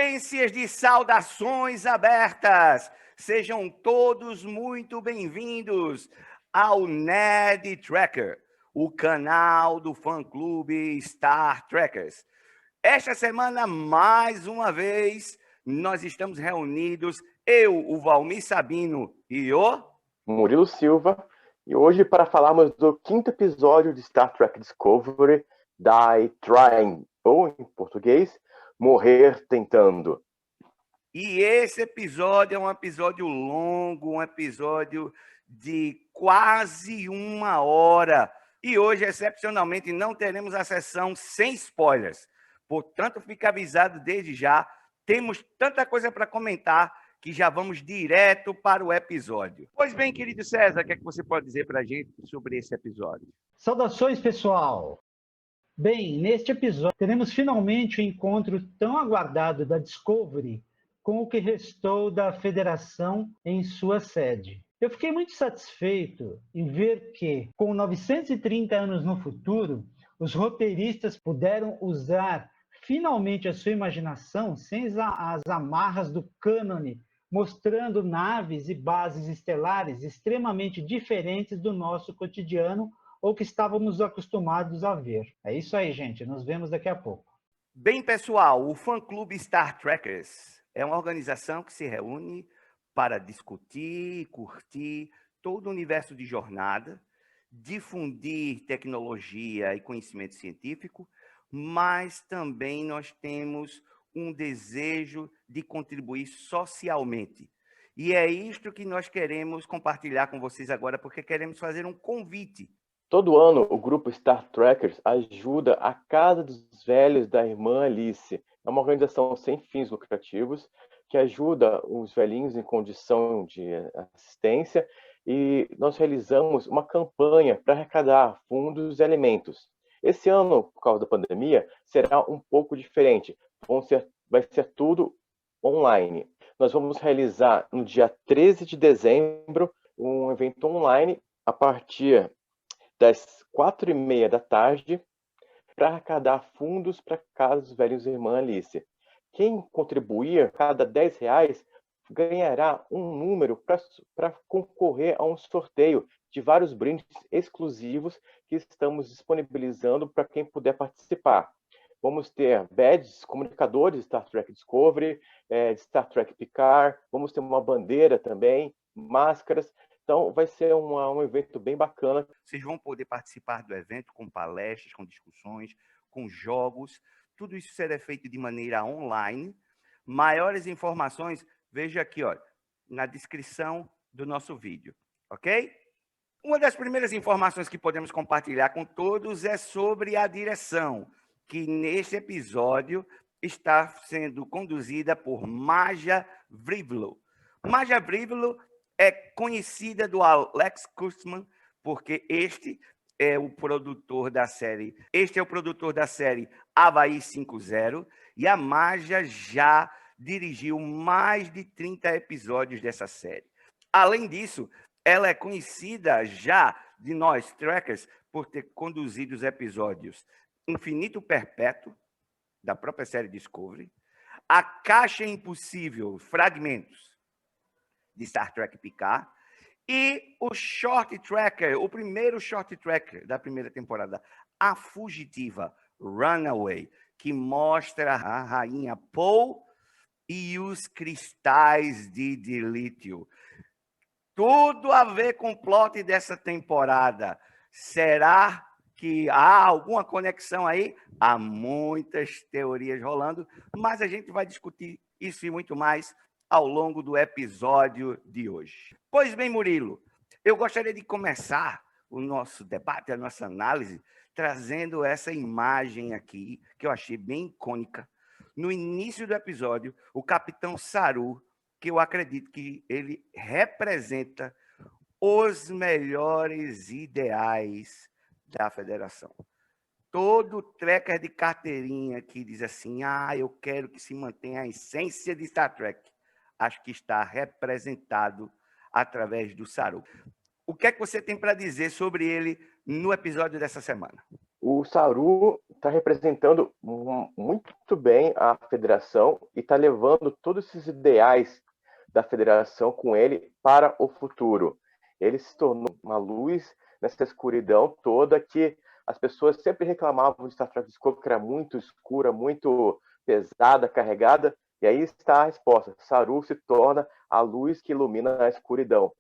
Sequências de saudações abertas. Sejam todos muito bem-vindos ao Nerd Tracker, o canal do fã-clube Star Trekkers. Esta semana, mais uma vez, nós estamos reunidos, eu, o Valmir Sabino e o Murilo Silva, e hoje para falarmos do 5º episódio de Star Trek Discovery, Die Trying, ou em português, Morrer Tentando. E esse episódio é um episódio longo, um episódio de quase 1 hora. E hoje, excepcionalmente, não teremos a sessão sem spoilers. Portanto, fica avisado desde já. Temos tanta coisa para comentar que já vamos direto para o episódio. Pois bem, querido César, o que é que você pode dizer para a gente sobre esse episódio? Saudações, pessoal! Bem, neste episódio teremos finalmente o encontro tão aguardado da Discovery com o que restou da Federação em sua sede. Eu fiquei muito satisfeito em ver que, com 930 anos no futuro, os roteiristas puderam usar finalmente a sua imaginação sem as amarras do cânone, mostrando naves e bases estelares extremamente diferentes do nosso cotidiano ou que estávamos acostumados a ver. É isso aí, gente. Nos vemos daqui a pouco. Bem, pessoal, o fã-clube Star Trekkers é uma organização que se reúne para discutir e curtir todo o universo de jornada, difundir tecnologia e conhecimento científico, mas também nós temos um desejo de contribuir socialmente. E é isto que nós queremos compartilhar com vocês agora, porque queremos fazer um convite. Todo ano, o grupo Star Trekkers ajuda a Casa dos Velhos da Irmã Alice. É uma organização sem fins lucrativos que ajuda os velhinhos em condição de assistência, e nós realizamos uma campanha para arrecadar fundos e alimentos. Esse ano, por causa da pandemia, será um pouco diferente. Vai ser tudo online. Nós vamos realizar no dia 13 de dezembro um evento online a partir das 4h30 da tarde, para arrecadar fundos para a Casa dos Velhos Irmã Alice. Quem contribuir, cada R$10, ganhará um número para concorrer a um sorteio de vários brindes exclusivos que estamos disponibilizando para quem puder participar. Vamos ter badges, comunicadores de Star Trek Discovery, de Star Trek Picard, vamos ter uma bandeira também, máscaras. Então, vai ser um evento bem bacana. Vocês vão poder participar do evento com palestras, com discussões, com jogos. Tudo isso será feito de maneira online. Maiores informações, veja aqui, ó, na descrição do nosso vídeo, ok? Uma das primeiras informações que podemos compartilhar com todos é sobre a direção, que neste episódio está sendo conduzida por Maja Vrivlo. Maja Vrivlo é conhecida do Alex Kurtzman, porque este é o produtor da série. Este é o produtor da série Havaí 5.0, e a Maja já dirigiu mais de 30 episódios dessa série. Além disso, ela é conhecida já de nós, Trekkers, por ter conduzido os episódios Infinito Perpétuo, da própria série Discovery, A Caixa Impossível, Fragmentos, de Star Trek Picard, e o Short Tracker, o primeiro Short Tracker da primeira temporada, A Fugitiva, Runaway, que mostra a rainha Poe e os cristais de dilítio. Tudo a ver com o plot dessa temporada. Será que há alguma conexão aí? Há muitas teorias rolando, mas a gente vai discutir isso e muito mais ao longo do episódio de hoje. Pois bem, Murilo, eu gostaria de começar o nosso debate, a nossa análise, trazendo essa imagem aqui, que eu achei bem icônica. No início do episódio, o Capitão Saru, que eu acredito que ele representa os melhores ideais da Federação. Todo trekker de carteirinha que diz assim, eu quero que se mantenha a essência de Star Trek, acho que está representado através do Saru. O que é que você tem para dizer sobre ele no episódio dessa semana? O Saru está representando muito bem a federação e está levando todos esses ideais da federação com ele para o futuro. Ele se tornou uma luz nessa escuridão toda que as pessoas sempre reclamavam de Star Trek Discovery, que era muito escura, muito pesada, carregada, e aí está a resposta. Saru se torna a luz que ilumina a escuridão.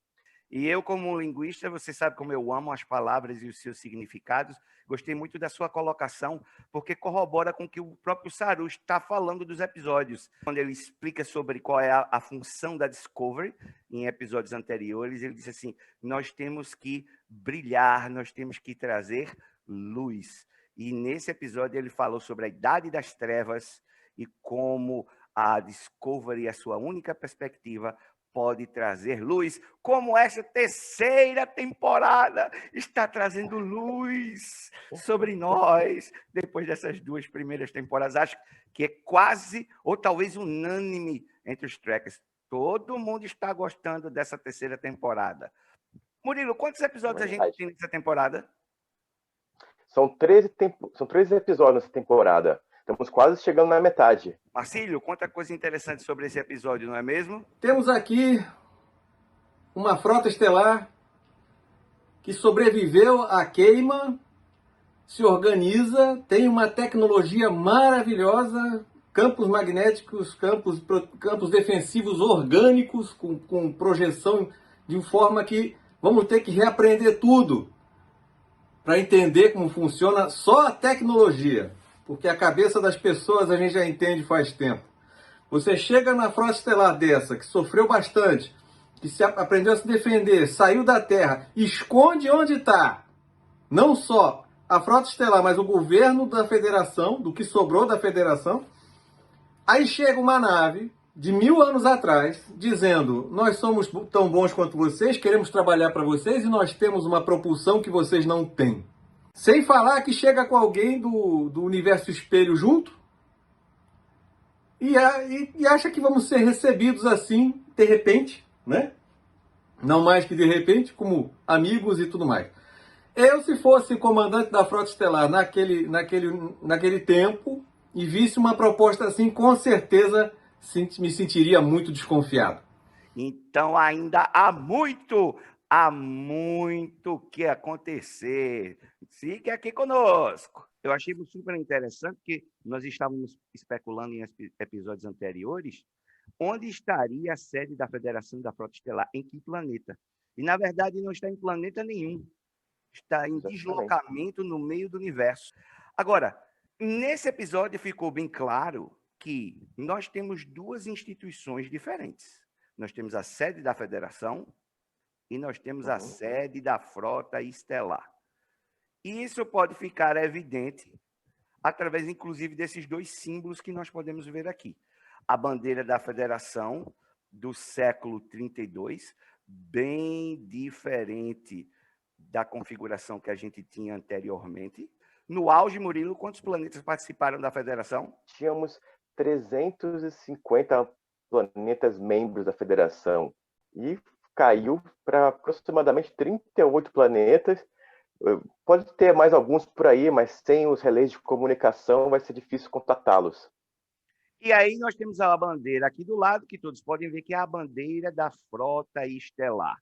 E eu, como linguista, você sabe como eu amo as palavras e os seus significados. Gostei muito da sua colocação, porque corrobora com o que o próprio Saru está falando dos episódios. Quando ele explica sobre qual é a função da Discovery, em episódios anteriores, ele diz assim, nós temos que brilhar, nós temos que trazer luz. E nesse episódio ele falou sobre a Idade das Trevas e como a Discovery, a sua única perspectiva, pode trazer luz, como essa terceira temporada está trazendo luz sobre nós, depois dessas duas primeiras temporadas. Acho que é quase, ou talvez unânime entre os trackers. Todo mundo está gostando dessa terceira temporada. Murilo, quantos episódios a gente tem nessa temporada? São 13 episódios nessa temporada. Estamos quase chegando na metade. Marcílio, conta coisa interessante sobre esse episódio, não é mesmo? Temos aqui uma frota estelar que sobreviveu à queima, se organiza, tem uma tecnologia maravilhosa, campos magnéticos, campos defensivos orgânicos, com projeção de forma que vamos ter que reaprender tudo para entender como funciona só a tecnologia. Porque a cabeça das pessoas a gente já entende faz tempo. Você chega na frota estelar dessa, que sofreu bastante, que aprendeu a se defender, saiu da Terra, esconde onde está. Não só a frota estelar, mas o governo da federação, do que sobrou da federação. Aí chega uma nave de 1000 anos atrás, dizendo, nós somos tão bons quanto vocês, queremos trabalhar para vocês e nós temos uma propulsão que vocês não têm. Sem falar que chega com alguém do universo espelho junto e acha que vamos ser recebidos assim, de repente, né? Não mais que de repente, como amigos e tudo mais. Eu, se fosse comandante da Frota Estelar naquele tempo e visse uma proposta assim, com certeza me sentiria muito desconfiado. Então ainda há muito que acontecer. Fique aqui conosco. Eu achei super interessante que nós estávamos especulando em episódios anteriores onde estaria a sede da Federação da Frota Estelar, em que planeta. E, na verdade, não está em planeta nenhum. Está em deslocamento no meio do universo. Agora, nesse episódio ficou bem claro que nós temos duas instituições diferentes. Nós temos a sede da Federação e nós temos a sede da Frota Estelar. E isso pode ficar evidente através, inclusive, desses dois símbolos que nós podemos ver aqui. A bandeira da Federação do século 32, bem diferente da configuração que a gente tinha anteriormente. No auge, Murilo, quantos planetas participaram da Federação? Tínhamos 350 planetas membros da Federação e caiu para aproximadamente 38 planetas. Pode ter mais alguns por aí, mas sem os relés de comunicação vai ser difícil contatá-los. E aí nós temos a bandeira aqui do lado, que todos podem ver que é a bandeira da Frota Estelar.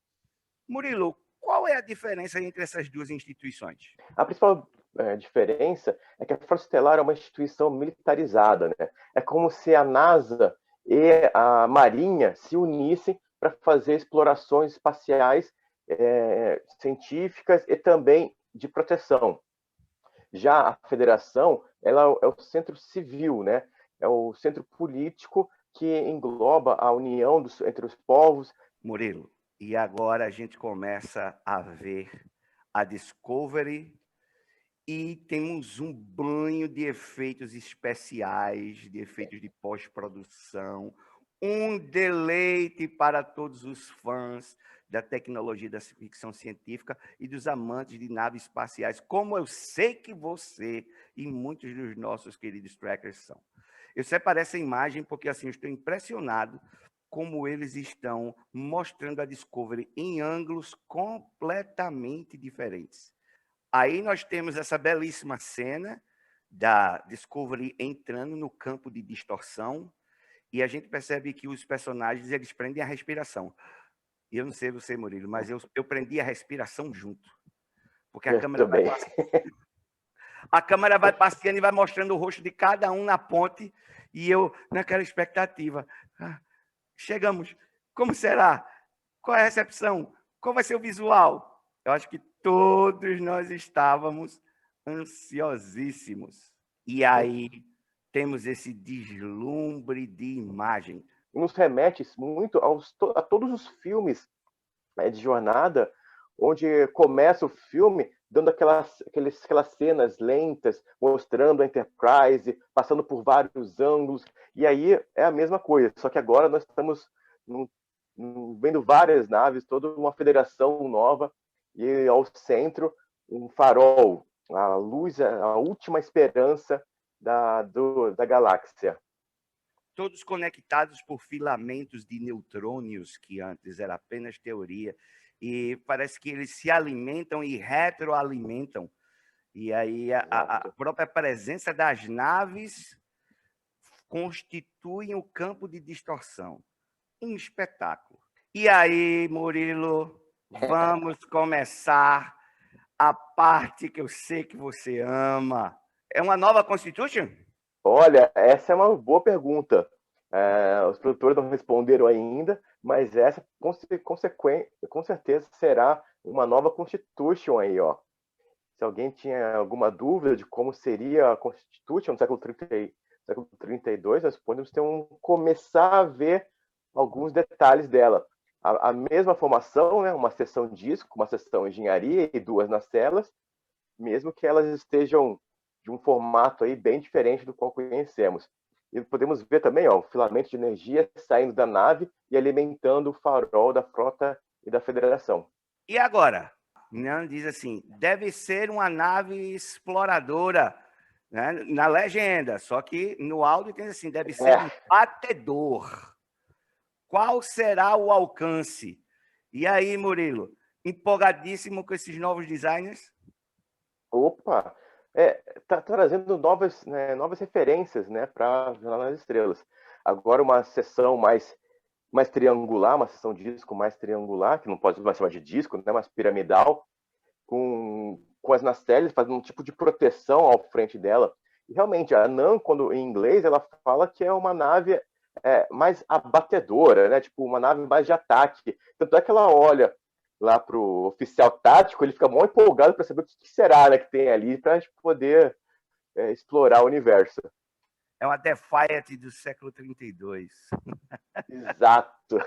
Murilo, qual é a diferença entre essas duas instituições? A principal diferença é que a Frota Estelar é uma instituição militarizada, né? É como se a NASA e a Marinha se unissem para fazer explorações espaciais científicas e também de proteção. Já a Federação, ela é o centro civil, né? É o centro político que engloba a união entre os povos. Murilo, e agora a gente começa a ver a Discovery e temos um banho de efeitos especiais, de efeitos de pós-produção, um deleite para todos os fãs da tecnologia da ficção científica e dos amantes de naves espaciais, como eu sei que você e muitos dos nossos queridos trackers são. Eu separei essa imagem porque assim, eu estou impressionado como eles estão mostrando a Discovery em ângulos completamente diferentes. Aí nós temos essa belíssima cena da Discovery entrando no campo de distorção e a gente percebe que os personagens eles prendem a respiração. E eu não sei você, Murilo, mas eu prendi a respiração junto. Porque Eu também. A câmera vai passeando e vai mostrando o rosto de cada um na ponte e eu naquela expectativa. Chegamos. Como será? Qual é a recepção? Qual vai ser o visual? Eu acho que todos nós estávamos ansiosíssimos. E aí temos esse deslumbre de imagem. Nos remete muito a todos os filmes de jornada, onde começa o filme dando aquelas cenas lentas, mostrando a Enterprise, passando por vários ângulos, e aí é a mesma coisa, só que agora nós estamos vendo várias naves, toda uma federação nova, e ao centro um farol, a luz, a última esperança da galáxia. Todos conectados por filamentos de neutrônios, que antes era apenas teoria, e parece que eles se alimentam e retroalimentam. E aí a própria presença das naves constitui o campo de distorção. Um espetáculo. E aí, Murilo, vamos começar a parte que eu sei que você ama. É uma nova Constitution? Olha, essa é uma boa pergunta. Os produtores não responderam ainda, mas essa com certeza será uma nova Constitution aí, ó. Se alguém tinha alguma dúvida de como seria a Constitution no século 32, nós podemos começar a ver alguns detalhes dela. A mesma formação, né, uma seção disco, uma seção engenharia e duas nas celas, mesmo que elas estejam de um formato aí bem diferente do qual conhecemos. E podemos ver também o filamento de energia saindo da nave e alimentando o farol da frota e da Federação. E agora? Não diz assim, deve ser uma nave exploradora, né? Na legenda, só que no áudio tem assim, deve ser um batedor. Qual será o alcance? E aí, Murilo, empolgadíssimo com esses novos designers? Opa! Tá trazendo novas referências, né, para Jornada nas Estrelas. Agora uma seção mais triangular, uma seção de disco mais triangular, que não pode mais chamar de disco, né, mais piramidal, com as nacelles fazendo um tipo de proteção ao frente dela. E realmente, a Nan, quando em inglês, ela fala que é uma nave mais abatedora, né, tipo uma nave mais de ataque. Tanto é que ela olha lá para o oficial tático, ele fica muito empolgado para saber o que será, né, que tem ali para a gente poder explorar o universo. É uma Defiant do século 32. Exato.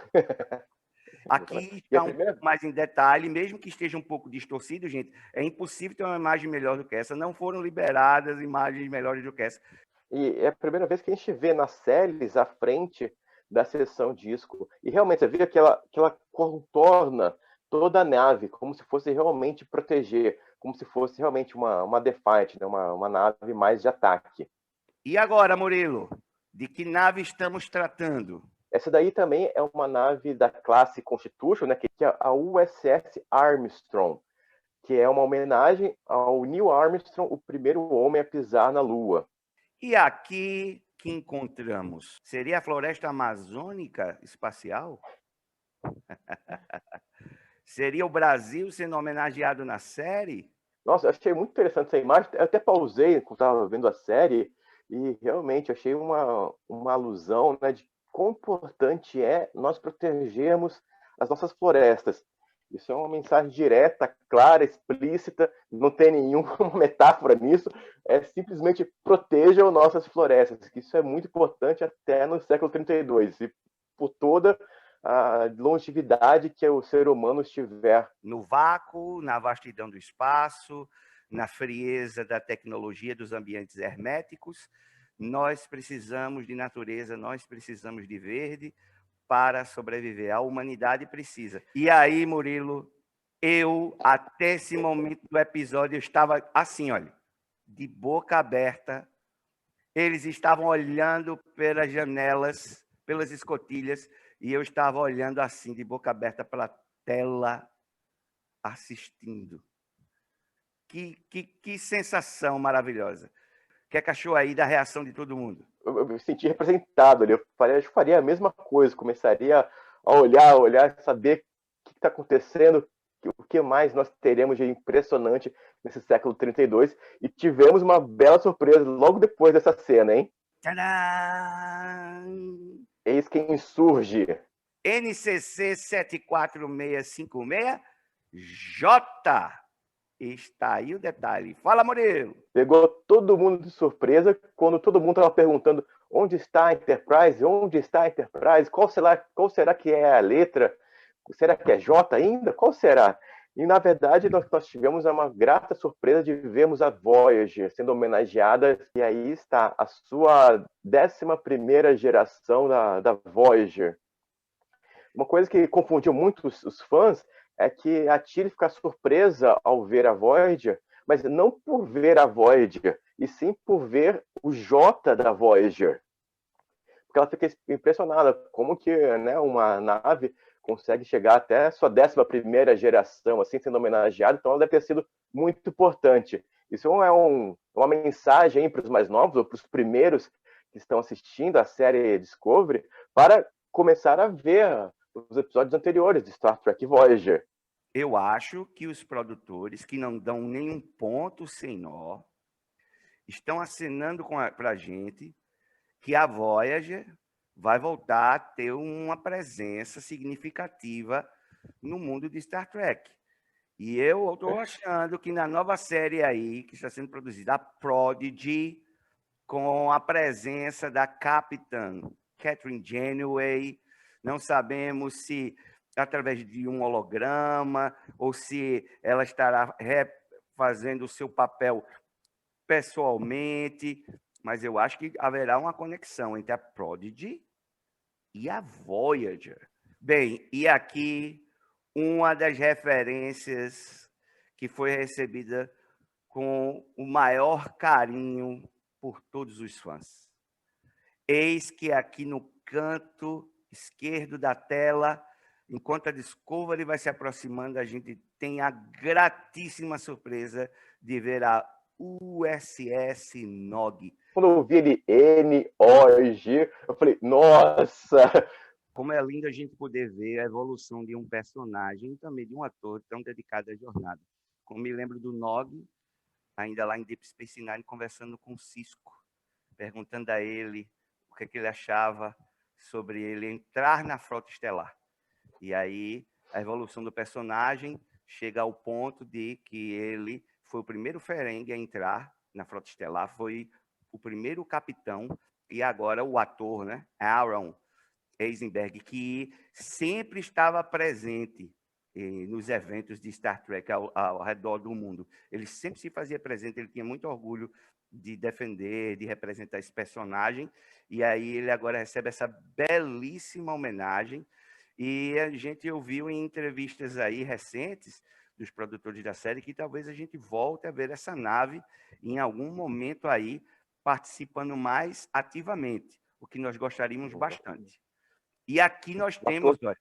Aqui está um pouco mais em detalhe, mesmo que esteja um pouco distorcido, gente, é impossível ter uma imagem melhor do que essa. Não foram liberadas imagens melhores do que essa. E é a primeira vez que a gente vê nas séries à frente da seção disco. E realmente, você vê que ela contorna toda a nave, como se fosse realmente proteger, como se fosse realmente uma Defiant, né? uma nave mais de ataque. E agora, Murilo, de que nave estamos tratando? Essa daí também é uma nave da classe Constitution, né, que é a USS Armstrong, que é uma homenagem ao Neil Armstrong, o primeiro homem a pisar na Lua. E aqui que encontramos? Seria a floresta amazônica espacial? Seria o Brasil sendo homenageado na série? Nossa, eu achei muito interessante essa imagem. Eu até pausei quando estava vendo a série e realmente achei uma alusão, né, de quão importante é nós protegermos as nossas florestas. Isso é uma mensagem direta, clara, explícita, não tem nenhuma metáfora nisso, é simplesmente protejam nossas florestas, que isso é muito importante até no século 32, e por toda a longevidade que o ser humano estiver. No vácuo, na vastidão do espaço, na frieza da tecnologia dos ambientes herméticos, nós precisamos de natureza, nós precisamos de verde para sobreviver. A humanidade precisa. E aí, Murilo, eu, até esse momento do episódio, eu estava assim, olha, de boca aberta. Eles estavam olhando pelas janelas, pelas escotilhas, e eu estava olhando assim, de boca aberta pela tela, assistindo. Que sensação maravilhosa. que é que achou aí da reação de todo mundo? Eu me senti representado ali. Eu faria a mesma coisa, começaria a olhar, saber o que está acontecendo, o que mais nós teremos de impressionante nesse século 32. E tivemos uma bela surpresa logo depois dessa cena, hein? Tadã! Eis quem surge. NCC 74656, J. Está aí o detalhe. Fala, Murilo. Pegou todo mundo de surpresa quando todo mundo estava perguntando onde está a Enterprise, onde está a Enterprise, qual será que é a letra, será que é J ainda, qual será? E na verdade nós tivemos uma grata surpresa de vermos a Voyager sendo homenageada, e aí está a sua 11ª geração da Voyager. Uma coisa que confundiu muito os fãs é que a Tilly fica surpresa ao ver a Voyager, mas não por ver a Voyager, e sim por ver o J da Voyager. Porque ela fica impressionada como que, né, uma nave consegue chegar até a sua 11ª geração, assim, sendo homenageada, então ela deve ter sido muito importante. Isso é uma mensagem para os mais novos, ou para os primeiros que estão assistindo a série Discovery, para começar a ver os episódios anteriores de Star Trek Voyager. Eu acho que os produtores, que não dão nenhum ponto sem nó, estão acenando para a gente que a Voyager vai voltar a ter uma presença significativa no mundo de Star Trek. E eu estou achando que na nova série aí, que está sendo produzida, a Prodigy, com a presença da Capitã Catherine Janeway, não sabemos se através de um holograma ou se ela estará fazendo o seu papel pessoalmente, mas eu acho que haverá uma conexão entre a Prodigy e a Voyager. Bem, e aqui uma das referências que foi recebida com o maior carinho por todos os fãs. Eis que aqui no canto esquerdo da tela, enquanto a Discovery vai se aproximando, a gente tem a gratíssima surpresa de ver a USS Nog. Quando eu vi ele N-O-G, eu falei, nossa! Como é lindo a gente poder ver a evolução de um personagem e também de um ator tão dedicado à jornada. Como me lembro do Nog, ainda lá em Deep Space Nine, conversando com o Cisco, perguntando a ele o que ele achava sobre ele entrar na Frota Estelar. E aí a evolução do personagem chega ao ponto de que ele foi o primeiro Ferengi a entrar na Frota Estelar, foi o primeiro capitão, e agora o ator, né, Aaron Eisenberg, que sempre estava presente nos eventos de Star Trek ao redor do mundo. Ele sempre se fazia presente, ele tinha muito orgulho de defender, de representar esse personagem, e aí ele agora recebe essa belíssima homenagem, e a gente ouviu em entrevistas aí recentes dos produtores da série que talvez a gente volte a ver essa nave em algum momento aí participando mais ativamente, o que nós gostaríamos bastante. E aqui nós temos, olha,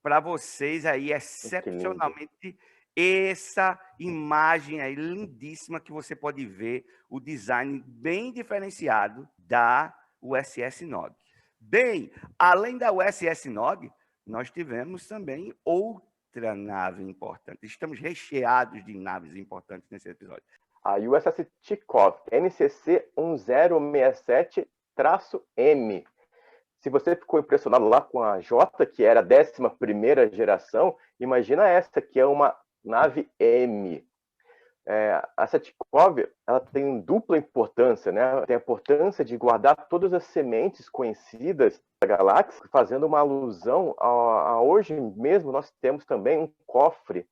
para vocês aí, excepcionalmente, essa imagem aí lindíssima que você pode ver, o design bem diferenciado da USS Nog. Bem, além da USS Nog, nós tivemos também outra nave importante. Estamos recheados de naves importantes nesse episódio. A USS Tikhov, NCC 1067-M. Se você ficou impressionado lá com a J, que era a 11ª geração, imagina essa, que é uma nave M. Essa Tikhov, ela tem dupla importância, né? Tem a importância de guardar todas as sementes conhecidas da galáxia, fazendo uma alusão a hoje mesmo nós temos também um cofre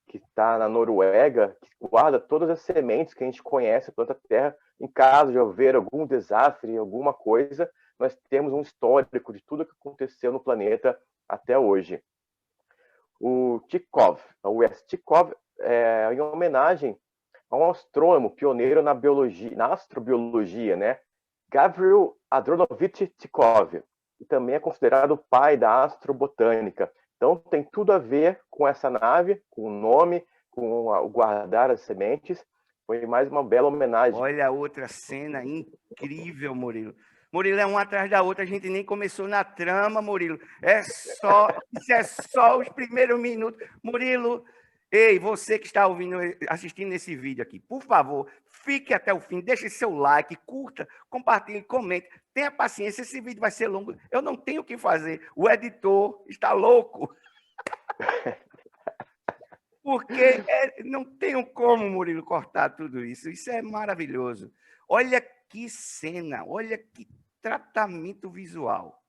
que está na Noruega, que guarda todas as sementes que a gente conhece do planeta Terra. Em caso de haver algum desastre, alguma coisa, nós temos um histórico de tudo que aconteceu no planeta até hoje. O Tikhov, a USS Tikhov, é em homenagem a um astrônomo pioneiro na astrobiologia, né? Gavril Adonovich Tikhov, e também é considerado o pai da astrobotânica. Então tem tudo a ver com essa nave, com o nome, com o guardar as sementes. Foi mais uma bela homenagem. Olha a outra cena incrível, Murilo. Murilo, é uma atrás da outra, a gente nem começou na trama, Murilo. Isso é só os primeiros minutos. Murilo, ei, você que está ouvindo, assistindo esse vídeo aqui, por favor, fique até o fim, deixe seu like, curta, compartilhe, comente. Tenha paciência, esse vídeo vai ser longo. Eu não tenho o que fazer. O editor está louco. Porque não tenho como, Murilo, cortar tudo isso. Isso é maravilhoso. Olha que cena, olha que tratamento visual.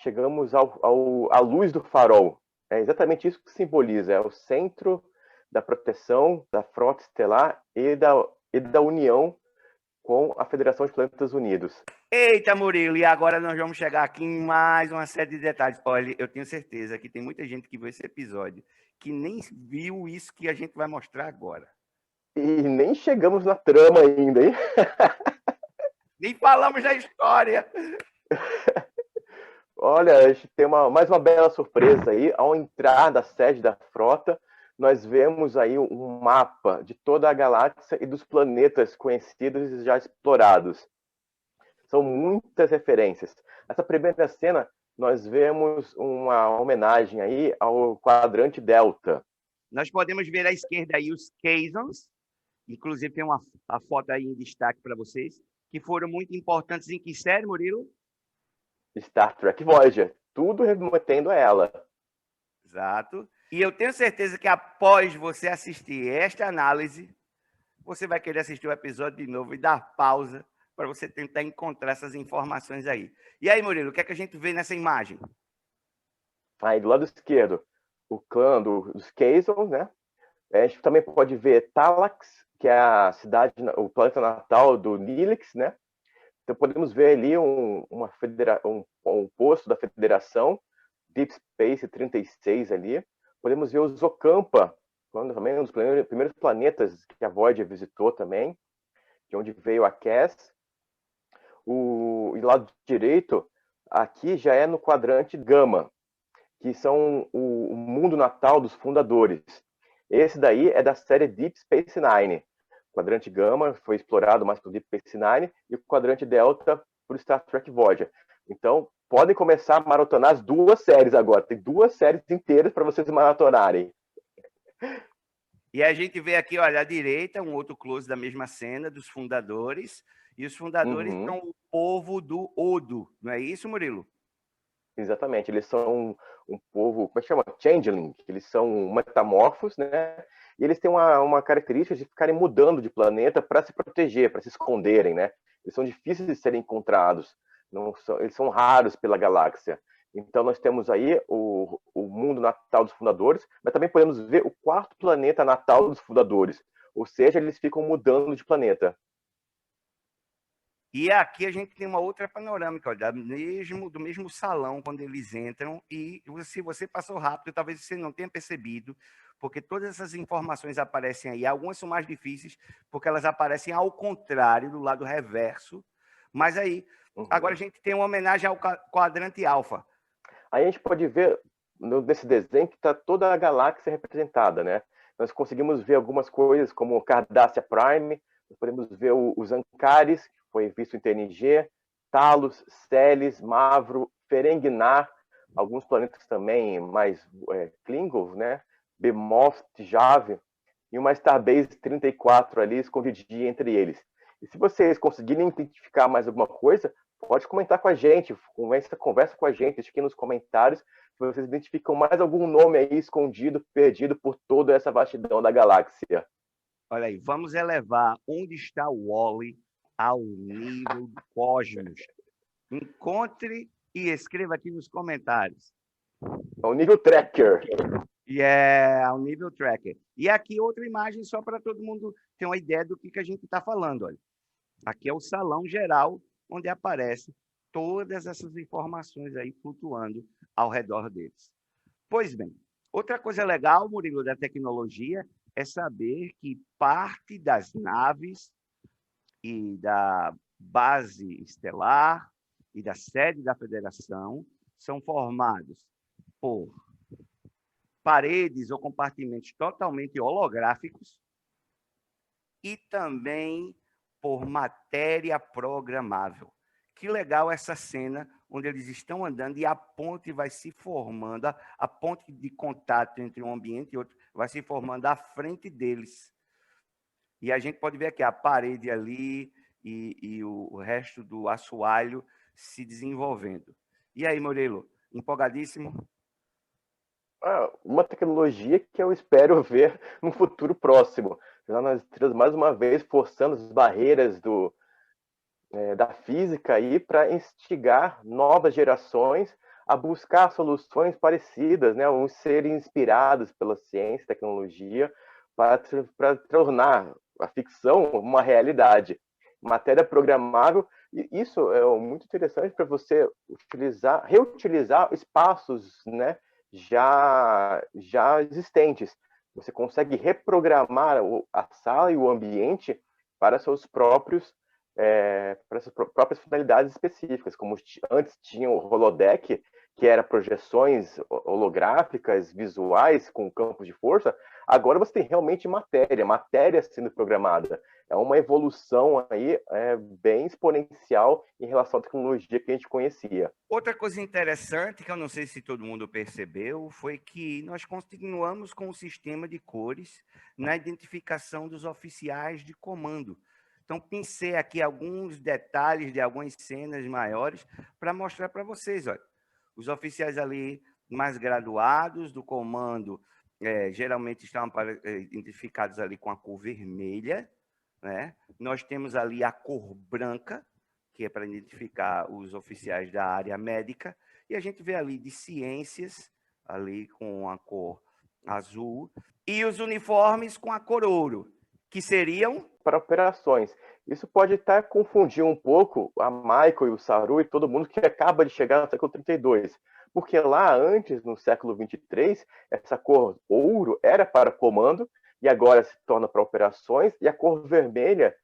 Chegamos à luz do farol. É exatamente isso que simboliza. É o centro da proteção da frota estelar e da união com a Federação de Planetas Unidos. Eita, Murilo, e agora nós vamos chegar aqui em mais uma série de detalhes. Olha, eu tenho certeza que tem muita gente que viu esse episódio que nem viu isso que a gente vai mostrar agora. E nem chegamos na trama ainda, hein? Nem falamos da história. Olha, a gente tem mais uma bela surpresa aí. Ao entrar da sede da frota, nós vemos aí um mapa de toda a galáxia e dos planetas conhecidos e já explorados. São muitas referências. Nessa primeira cena, nós vemos uma homenagem aí ao quadrante Delta. Nós podemos ver à esquerda aí os Kazons, inclusive tem a foto aí em destaque para vocês, que foram muito importantes em que série, Murilo? Star Trek Voyager, tudo remetendo a ela. Exato. E eu tenho certeza que após você assistir esta análise, você vai querer assistir o episódio de novo e dar pausa para você tentar encontrar essas informações aí. E aí, Murilo, o que é que a gente vê nessa imagem? Aí, do lado esquerdo, o clã dos Kazons, né? A gente também pode ver Talax, que é a cidade, o planeta natal do Nilix, né? Então podemos ver ali um posto da Federação, Deep Space 36 ali. Podemos ver o Zocampa, também um dos primeiros planetas que a Voyager visitou também, de onde veio a Cass. E lado direito, aqui já é no quadrante Gama, que são o mundo natal dos fundadores. Esse daí é da série Deep Space Nine. O quadrante Gama foi explorado mais por Deep Space Nine e o quadrante Delta por Star Trek Voyager. Então, podem começar a maratonar as duas séries agora. Tem duas séries inteiras para vocês maratonarem. E a gente vê aqui, olha, à direita, um outro close da mesma cena, dos fundadores. E os fundadores são o povo do Odo. Não é isso, Murilo? Exatamente. Eles são um povo, como é que chama? Changeling. Eles são metamorfos, né? E eles têm uma característica de ficarem mudando de planeta para se proteger, para se esconderem, né? Eles são difíceis de serem encontrados. Eles são raros pela galáxia. Então, nós temos aí o mundo natal dos fundadores, mas também podemos ver o quarto planeta natal dos fundadores. Ou seja, eles ficam mudando de planeta. E aqui a gente tem uma outra panorâmica, ó, do mesmo salão, quando eles entram, e se você passou rápido, talvez você não tenha percebido, porque todas essas informações aparecem aí. Algumas são mais difíceis, porque elas aparecem ao contrário, do lado reverso. Mas aí, agora a gente tem uma homenagem ao quadrante alfa. Aí a gente pode ver, nesse desenho, que está toda a galáxia representada, né? Nós conseguimos ver algumas coisas, como Cardassia Prime, nós podemos ver os Ancares, que foi visto em TNG, Talos, Celes, Mavro, Ferengnar, alguns planetas também mais Klingons, né? Bemoth, Jave, e uma Starbase 34 ali, escondidinha entre eles. E se vocês conseguirem identificar mais alguma coisa, pode comentar com a gente, conversa com a gente, deixa aqui nos comentários se vocês identificam mais algum nome aí escondido, perdido por toda essa vastidão da galáxia. Olha aí, vamos elevar onde está o Wally ao nível do cosmos. Encontre e escreva aqui nos comentários. Ao nível Tracker. Ao nível Tracker. E aqui outra imagem só para todo mundo ter uma ideia do que a gente está falando. Olha. Aqui é o salão geral, onde aparecem todas essas informações aí flutuando ao redor deles. Pois bem, outra coisa legal, Murilo, da tecnologia é saber que parte das naves e da base estelar e da sede da Federação são formados por paredes ou compartimentos totalmente holográficos e também por matéria programável. Que legal essa cena onde eles estão andando e a ponte vai se formando, a ponte de contato entre um ambiente e outro vai se formando à frente deles. E a gente pode ver aqui a parede ali e o resto do assoalho se desenvolvendo. E aí, Murilo, empolgadíssimo? Uma tecnologia que eu espero ver no futuro próximo. Já nós estamos mais uma vez forçando as barreiras da física aí para instigar novas gerações a buscar soluções parecidas, né, ou serem inspirados pela ciência e tecnologia para tornar a ficção uma realidade. Matéria programável, e isso é muito interessante para você reutilizar espaços, né, já existentes. Você consegue reprogramar a sala e o ambiente para seus próprios para essas próprias finalidades específicas, como antes tinha o holodeck, que era projeções holográficas, visuais, com campos de força, agora você tem realmente matéria sendo programada. É uma evolução aí bem exponencial em relação à tecnologia que a gente conhecia. Outra coisa interessante, que eu não sei se todo mundo percebeu, foi que nós continuamos com o sistema de cores na identificação dos oficiais de comando. Então, pensei aqui alguns detalhes de algumas cenas maiores para mostrar para vocês. Olha, os oficiais ali mais graduados do comando geralmente estão identificados ali com a cor vermelha, né? Nós temos ali a cor branca, que é para identificar os oficiais da área médica, e a gente vê ali de ciências, ali com a cor azul, e os uniformes com a cor ouro, que seriam para operações. Isso pode até confundir um pouco a Michael e o Saru e todo mundo que acaba de chegar no século 32, porque lá antes, no século 23, essa cor ouro era para comando e agora se torna para operações, e a cor vermelha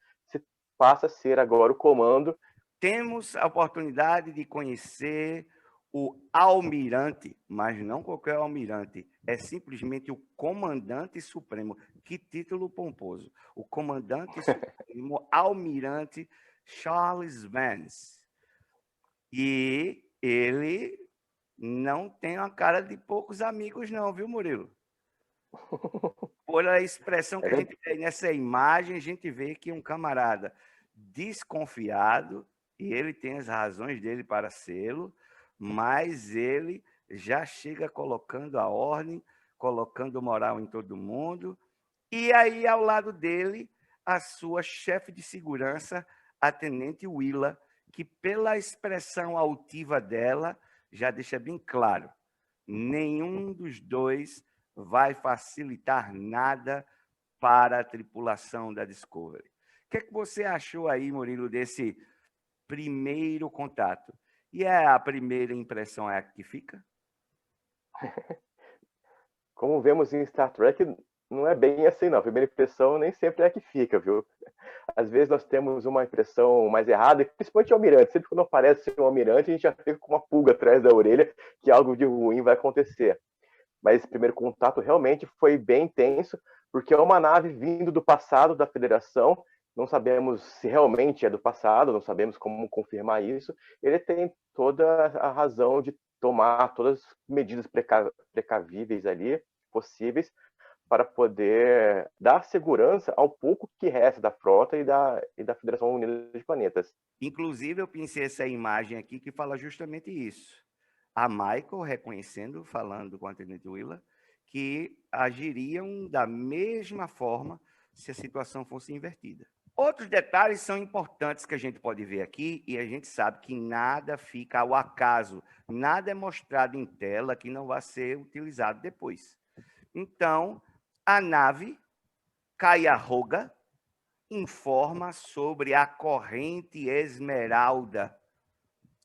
passa a ser agora o comando. Temos a oportunidade de conhecer o almirante, mas não qualquer almirante, é simplesmente o comandante supremo. Que título pomposo! O comandante supremo, almirante Charles Vance. E ele não tem uma cara de poucos amigos não, viu, Murilo? Por a expressão que a gente tem nessa imagem, a gente vê que um camarada desconfiado, e ele tem as razões dele para sê-lo, mas ele já chega colocando a ordem, colocando moral em todo mundo, e aí ao lado dele, a sua chefe de segurança, a tenente Willa, que pela expressão altiva dela, já deixa bem claro, nenhum dos dois vai facilitar nada para a tripulação da Discovery. O que é que você achou aí, Murilo, desse primeiro contato? E a primeira impressão é a que fica? Como vemos em Star Trek, não é bem assim, não. A primeira impressão nem sempre é a que fica, viu? Às vezes nós temos uma impressão mais errada, principalmente o almirante. Sempre quando aparece um almirante, a gente já fica com uma pulga atrás da orelha que algo de ruim vai acontecer. Mas esse primeiro contato realmente foi bem intenso, porque é uma nave vindo do passado da Federação, não sabemos se realmente é do passado, não sabemos como confirmar isso. Ele tem toda a razão de tomar todas as medidas precavíveis ali, possíveis, para poder dar segurança ao pouco que resta da frota e da Federação Unida de Planetas. Inclusive, eu pensei essa imagem aqui que fala justamente isso. A Michael reconhecendo, falando com a Tenente Willa, que agiriam da mesma forma se a situação fosse invertida. Outros detalhes são importantes que a gente pode ver aqui, e a gente sabe que nada fica ao acaso, nada é mostrado em tela que não vai ser utilizado depois. Então, a nave Cuyahoga informa sobre a corrente Esmeralda.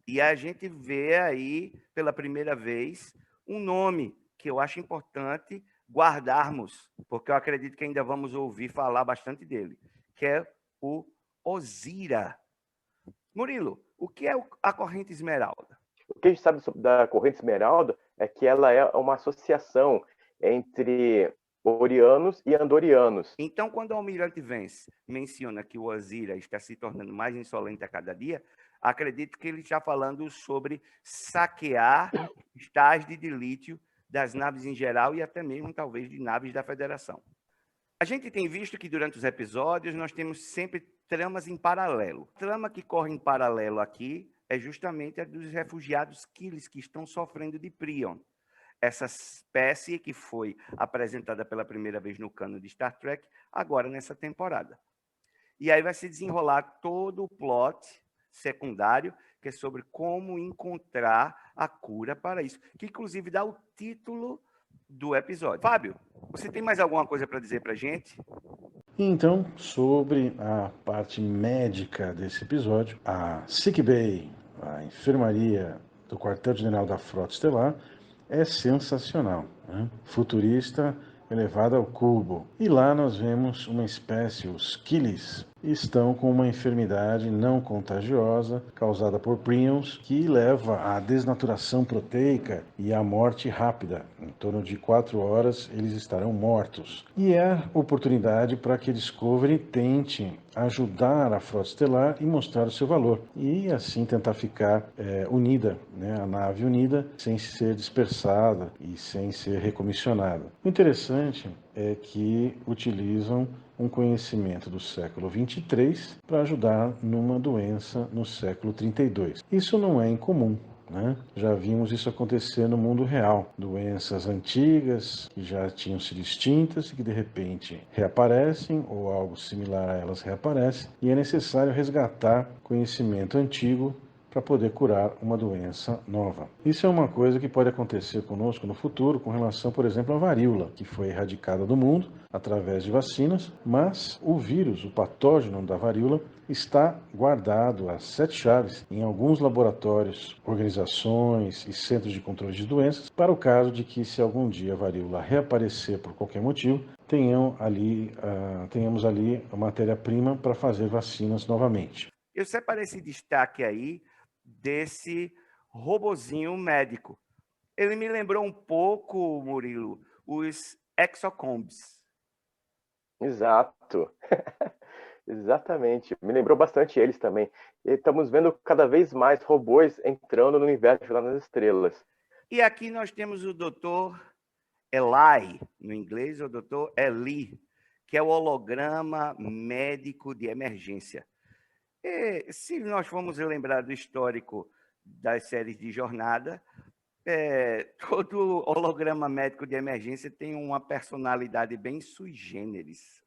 E a gente vê aí, pela primeira vez, um nome que eu acho importante guardarmos, porque eu acredito que ainda vamos ouvir falar bastante dele, que é o Ozira. Murilo, o que é a corrente Esmeralda? O que a gente sabe da corrente Esmeralda é que ela é uma associação entre Orianos e Andorianos. Então, quando o Almirante Vance menciona que o Azira está se tornando mais insolente a cada dia, acredito que ele está falando sobre saquear estágios de lítio das naves em geral e até mesmo, talvez, de naves da Federação. A gente tem visto que, durante os episódios, nós temos sempre tramas em paralelo. A trama que corre em paralelo aqui é justamente a dos refugiados Killis que estão sofrendo de Prion. Essa espécie que foi apresentada pela primeira vez no cano de Star Trek, agora nessa temporada. E aí vai se desenrolar todo o plot secundário, que é sobre como encontrar a cura para isso, que inclusive dá o título do episódio. Fábio, você tem mais alguma coisa para dizer para a gente? Então, sobre a parte médica desse episódio, a Sick Bay, a enfermaria do quartel-general da Frota Estelar, é sensacional, né? Futurista, elevada ao cubo. E lá nós vemos uma espécie, os Killis, estão com uma enfermidade não contagiosa causada por prions que leva à desnaturação proteica e à morte rápida. Em torno de 4 horas eles estarão mortos. E é oportunidade para que a Discovery tente ajudar a Frota Estelar e mostrar o seu valor. E assim tentar ficar unida, né, a nave unida, sem ser dispersada e sem ser recomissionada. O interessante é que utilizam um conhecimento do século 23 para ajudar numa doença no século 32. Isso não é incomum, né? Já vimos isso acontecer no mundo real. Doenças antigas que já tinham sido extintas e que de repente reaparecem ou algo similar a elas reaparece e é necessário resgatar conhecimento antigo para poder curar uma doença nova. Isso é uma coisa que pode acontecer conosco no futuro com relação, por exemplo, à varíola, que foi erradicada do mundo através de vacinas, mas o vírus, o patógeno da varíola, está guardado às 7 chaves em alguns laboratórios, organizações e centros de controle de doenças, para o caso de que, se algum dia a varíola reaparecer por qualquer motivo, tenhamos ali a matéria-prima para fazer vacinas novamente. Eu separei esse destaque aí desse robozinho médico. Ele me lembrou um pouco, Murilo, os exocombs. Exato. Exatamente. Me lembrou bastante eles também. E estamos vendo cada vez mais robôs entrando no universo lá nas estrelas. E aqui nós temos o Dr. Eli, no inglês, o Dr. Eli, que é o holograma médico de emergência. E, se nós formos lembrar do histórico das séries de jornada, todo holograma médico de emergência tem uma personalidade bem sui generis.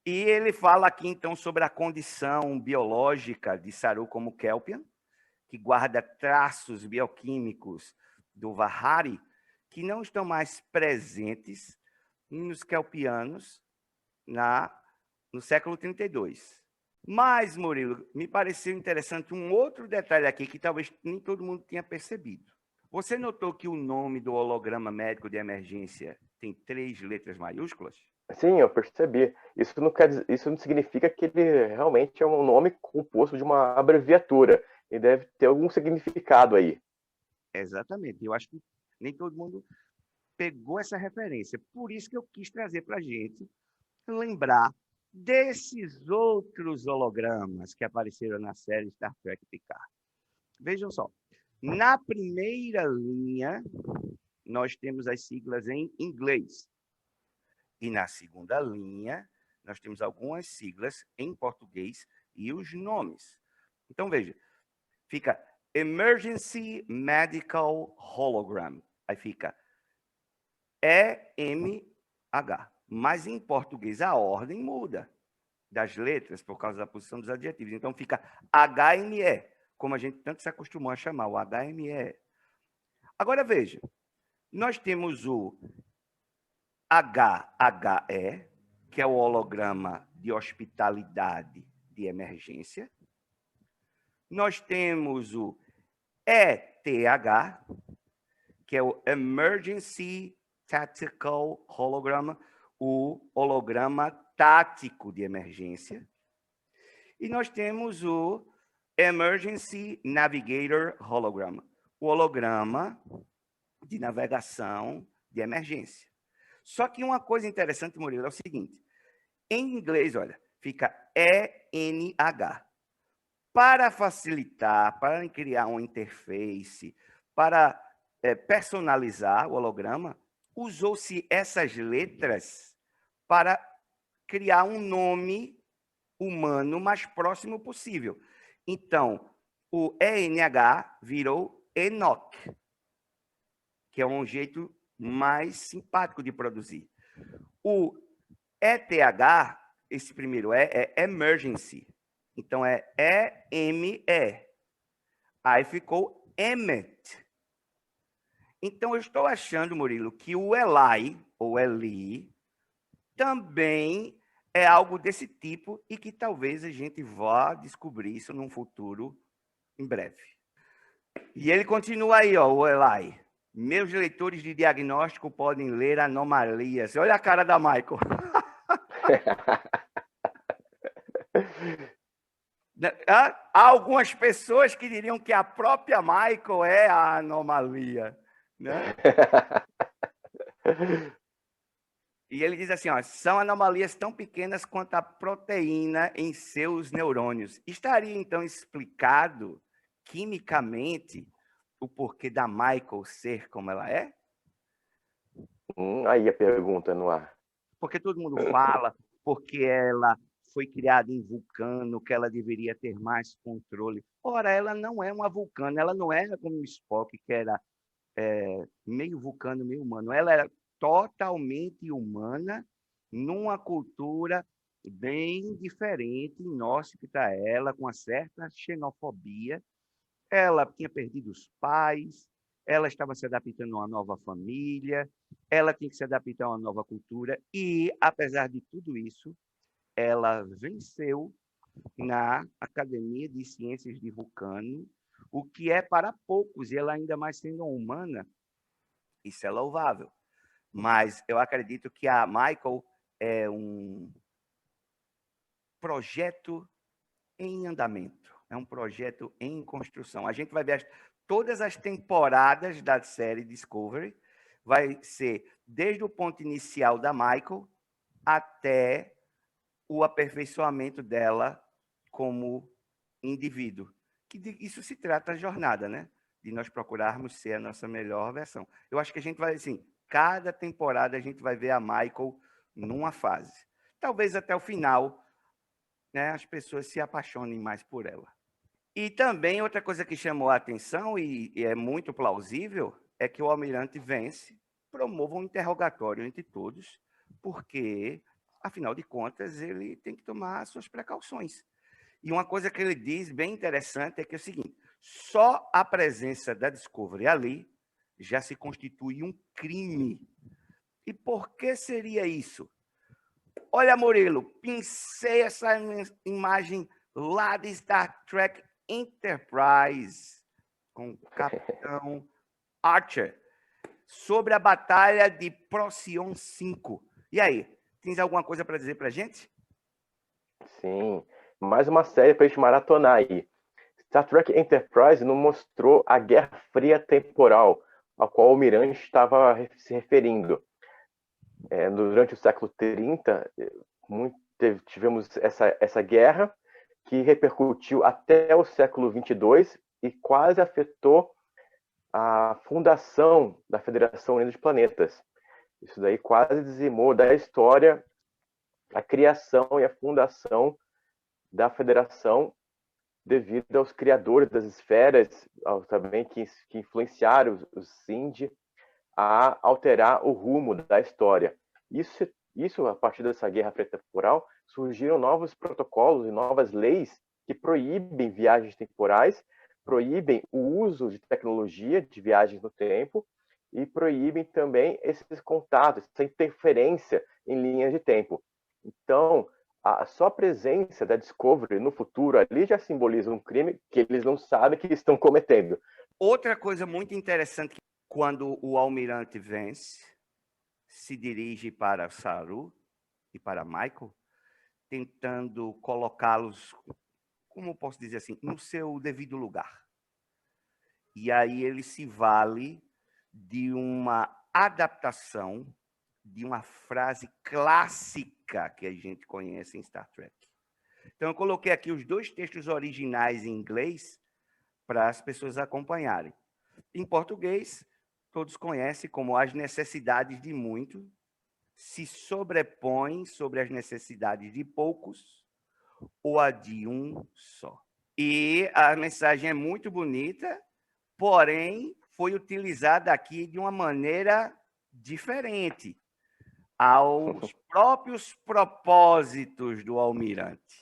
E ele fala aqui, então, sobre a condição biológica de Saru como Kelpian, que guarda traços bioquímicos do Vahari, que não estão mais presentes nos Kelpianos no século 32. Mas, Murilo, me pareceu interessante um outro detalhe aqui que talvez nem todo mundo tenha percebido. Você notou que o nome do holograma médico de emergência tem 3 letras maiúsculas? Sim, eu percebi. Isso não significa que ele realmente é um nome composto de uma abreviatura. Ele deve ter algum significado aí. Exatamente. Eu acho que nem todo mundo pegou essa referência. Por isso que eu quis trazer para a gente lembrar desses outros hologramas que apareceram na série Star Trek Picard. Vejam só. Na primeira linha, nós temos as siglas em inglês. E na segunda linha, nós temos algumas siglas em português e os nomes. Então, veja, fica Emergency Medical Hologram. Aí fica EMH. Mas em português a ordem muda das letras por causa da posição dos adjetivos. Então fica HME, como a gente tanto se acostumou a chamar, o HME. Agora veja, nós temos o HHE, que é o holograma de hospitalidade de emergência. Nós temos o ETH, que é o Emergency Tactical Hologram, o holograma tático de emergência. E nós temos o Emergency Navigator Hologram, o holograma de navegação de emergência. Só que uma coisa interessante, Murilo, é o seguinte. Em inglês, olha, fica ENH. Para facilitar, para criar uma interface, para personalizar o holograma, usou-se essas letras para criar um nome humano mais próximo possível. Então, o ENH virou Enoch, que é um jeito mais simpático de produzir. O ETH, esse primeiro é Emergency. Então, é EME. Aí ficou Emmet. Então, eu estou achando, Murilo, que o Eli, ou Eli, também é algo desse tipo e que talvez a gente vá descobrir isso num futuro em breve. E ele continua aí, ó, o Eli. Meus leitores de diagnóstico podem ler anomalias. Olha a cara da Michael. Há algumas pessoas que diriam que a própria Michael é a anomalia, né? E ele diz assim, ó, são anomalias tão pequenas quanto a proteína em seus neurônios. Estaria, então, explicado quimicamente o porquê da Michael ser como ela é? Aí a pergunta no ar. Porque todo mundo fala, porque ela foi criada em Vulcano, que ela deveria ter mais controle. Ora, ela não é uma Vulcano, ela não era como o Spock, que era meio Vulcano, meio humano. Ela era totalmente humana, numa cultura bem diferente, inóspita ela, com uma certa xenofobia. Ela tinha perdido os pais, ela estava se adaptando a uma nova família, ela tinha que se adaptar a uma nova cultura e, apesar de tudo isso, ela venceu na Academia de Ciências de Vulcano, o que é para poucos, e ela ainda mais sendo humana, isso é louvável. Mas eu acredito que a Michael é um projeto em andamento, é um projeto em construção. A gente vai ver todas as temporadas da série Discovery, vai ser desde o ponto inicial da Michael até o aperfeiçoamento dela como indivíduo. Que isso se trata da jornada, né? De nós procurarmos ser a nossa melhor versão. Eu acho que a gente vai, assim, cada temporada a gente vai ver a Michael numa fase. Talvez até o final, né, as pessoas se apaixonem mais por ela. E também outra coisa que chamou a atenção, e é muito plausível, é que o almirante Vance promova um interrogatório entre todos, porque, afinal de contas, ele tem que tomar suas precauções. E uma coisa que ele diz bem interessante é que é o seguinte, só a presença da Discovery ali já se constitui um crime. E por que seria isso? Olha, Murilo, pincei essa imagem lá de Star Trek Enterprise, com o Capitão Archer, sobre a batalha de Procyon 5. E aí, tens alguma coisa para dizer para a gente? Sim, mais uma série para a gente maratonar aí. Star Trek Enterprise nos mostrou a Guerra Fria temporal, a qual o Almirante estava se referindo. Durante o século 30, tivemos essa guerra que repercutiu até o século 22 e quase afetou a fundação da Federação Unida de Planetas. Isso daí quase dizimou da história a criação e a fundação da Federação devido aos criadores das esferas, também que influenciaram os Sindhi a alterar o rumo da história. Isso, a partir dessa guerra temporal, surgiram novos protocolos e novas leis que proíbem viagens temporais, proíbem o uso de tecnologia de viagens no tempo e proíbem também esses contatos, essa interferência em linhas de tempo. Então, a só presença da Discovery no futuro ali já simboliza um crime que eles não sabem que estão cometendo. Outra coisa muito interessante, quando o almirante Vance se dirige para Saru e para Michael, tentando colocá-los, como posso dizer assim, no seu devido lugar. E aí ele se vale de uma adaptação de uma frase clássica que a gente conhece em Star Trek. Então, eu coloquei aqui os 2 textos originais em inglês para as pessoas acompanharem. Em português, todos conhecem como as necessidades de muitos se sobrepõem sobre as necessidades de poucos ou a de um só. E a mensagem é muito bonita, porém, foi utilizada aqui de uma maneira diferente aos próprios propósitos do almirante.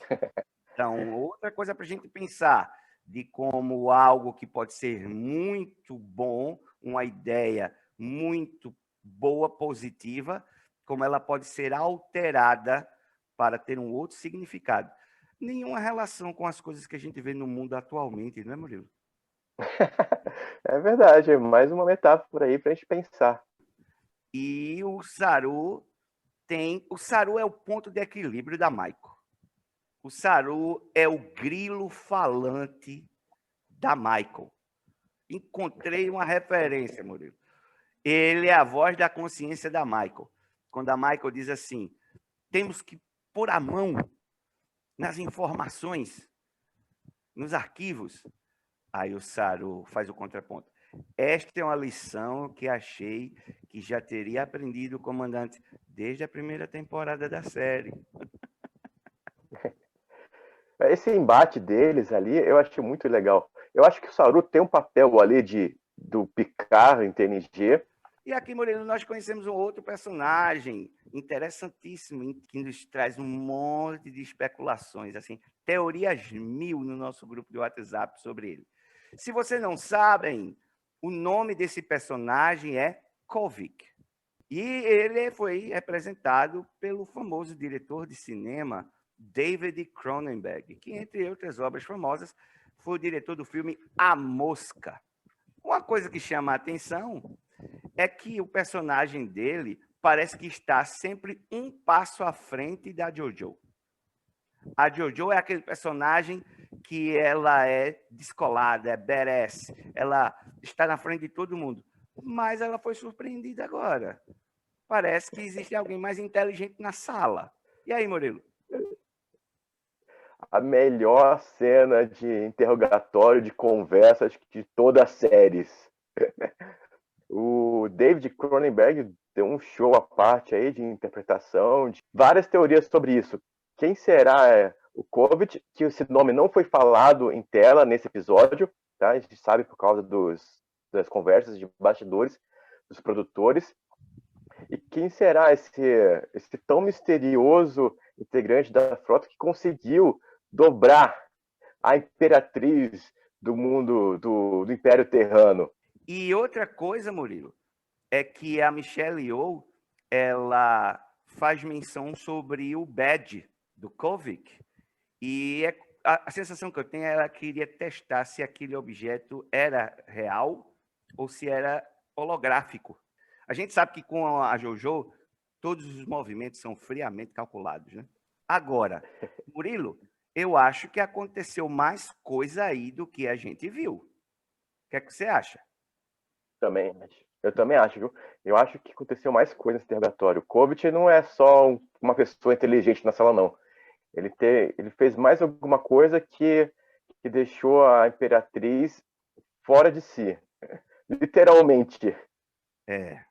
Então, outra coisa para a gente pensar de como algo que pode ser muito bom, uma ideia muito boa, positiva, como ela pode ser alterada para ter um outro significado. Nenhuma relação com as coisas que a gente vê no mundo atualmente, não é, Murilo? É verdade, é mais uma metáfora aí para a gente pensar. E o Saru O Saru é o ponto de equilíbrio da Michael. O Saru é o grilo falante da Michael. Encontrei uma referência, Murilo. Ele é a voz da consciência da Michael. Quando a Michael diz assim, temos que pôr a mão nas informações, nos arquivos. Aí o Saru faz o contraponto. Esta é uma lição que achei que já teria aprendido o comandante desde a primeira temporada da série. Esse embate deles ali, eu achei muito legal. Eu acho que o Saru tem um papel ali do Picard em TNG. E aqui, Murilo, nós conhecemos um outro personagem interessantíssimo, que nos traz um monte de especulações, assim, teorias mil no nosso grupo de WhatsApp sobre ele. Se vocês não sabem, o nome desse personagem é Kovic. E ele foi representado pelo famoso diretor de cinema David Cronenberg, que, entre outras obras famosas, foi o diretor do filme A Mosca. Uma coisa que chama a atenção é que o personagem dele parece que está sempre um passo à frente da Jojo. A Jojo é aquele personagem que ela é descolada, é badass, ela está na frente de todo mundo. Mas ela foi surpreendida agora. Parece que existe alguém mais inteligente na sala. E aí, Murilo? A melhor cena de interrogatório, de conversa de todas as séries. O David Cronenberg deu um show à parte aí de interpretação, de várias teorias sobre isso. Quem será o Kovic? Que esse nome não foi falado em tela nesse episódio, tá? A gente sabe por causa das conversas de bastidores dos produtores. E quem será esse tão misterioso integrante da frota que conseguiu dobrar a imperatriz do mundo do Império Terrano? E outra coisa, Murilo, é que a Michelle Yeoh, ela faz menção sobre o badge do Kovic, e a sensação que eu tenho é que ela queria testar se aquele objeto era real ou se era holográfico. A gente sabe que com a Jojo, todos os movimentos são friamente calculados, né? Agora, Murilo, eu acho que aconteceu mais coisa aí do que a gente viu. O que é que você acha? Eu também acho, viu? Eu acho que aconteceu mais coisa nesse interrogatório. O Kovic não é só uma pessoa inteligente na sala, não. Ele fez mais alguma coisa que deixou a Imperatriz fora de si. Literalmente. É.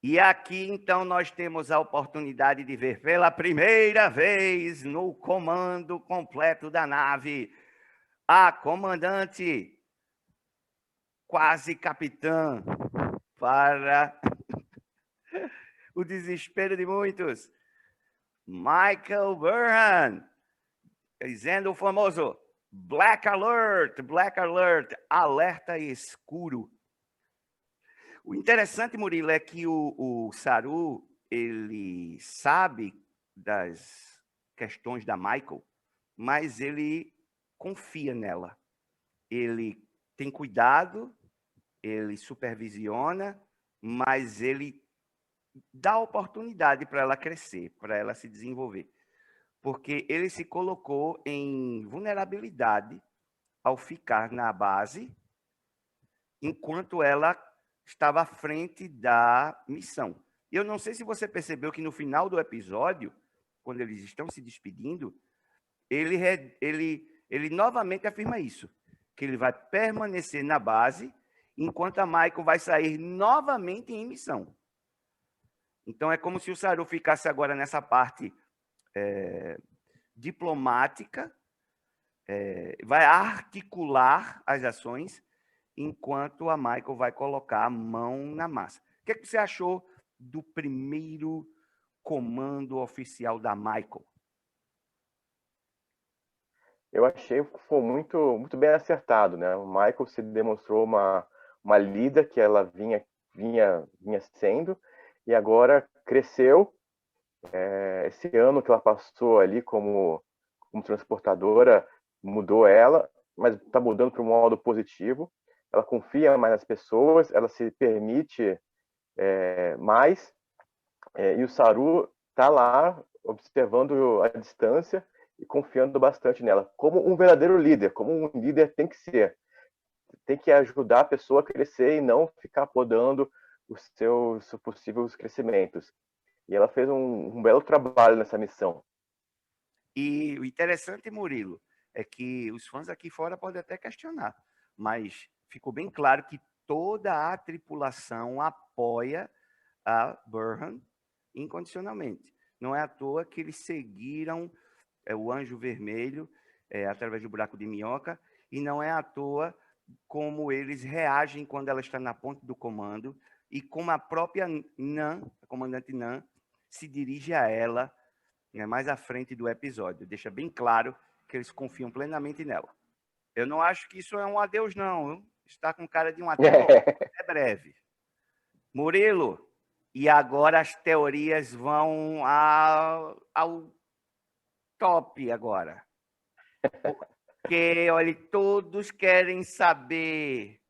E aqui, então, nós temos a oportunidade de ver pela primeira vez no comando completo da nave a comandante, quase capitã, para o desespero de muitos, Michael Burnham, dizendo o famoso Black Alert, alerta escuro. O interessante, Murilo, é que o Saru, ele sabe das questões da Michael, mas ele confia nela. Ele tem cuidado, ele supervisiona, mas ele dá oportunidade para ela crescer, para ela se desenvolver. Porque ele se colocou em vulnerabilidade ao ficar na base, enquanto ela estava à frente da missão. Eu não sei se você percebeu que no final do episódio, quando eles estão se despedindo, ele novamente afirma isso, que ele vai permanecer na base, enquanto a Michael vai sair novamente em missão. Então, é como se o Saru ficasse agora nessa parte diplomática, vai articular as ações, enquanto a Michael vai colocar a mão na massa. O que você achou do primeiro comando oficial da Michael? Eu achei que foi muito bem acertado, né? O Michael se demonstrou uma líder que ela vinha sendo, e agora cresceu. Esse ano que ela passou ali como transportadora mudou ela, mas está mudando para um modo positivo. Ela confia mais nas pessoas, ela se permite mais, e o Saru está lá observando a distância e confiando bastante nela, como um verdadeiro líder, como um líder tem que ser. Tem que ajudar a pessoa a crescer e não ficar podando os seus possíveis crescimentos. E ela fez um belo trabalho nessa missão. E o interessante, Murilo, é que os fãs aqui fora podem até questionar, mas ficou bem claro que toda a tripulação apoia a Burnham incondicionalmente. Não é à toa que eles seguiram o Anjo Vermelho através do buraco de minhoca, e não é à toa como eles reagem quando ela está na ponta do comando e como a própria Nan, a comandante Nan, se dirige a ela mais à frente do episódio. Deixa bem claro que eles confiam plenamente nela. Eu não acho que isso é um adeus, não. Está com cara de um até logo. É breve. Murilo, e agora as teorias vão ao top agora. Porque, olha, todos querem saber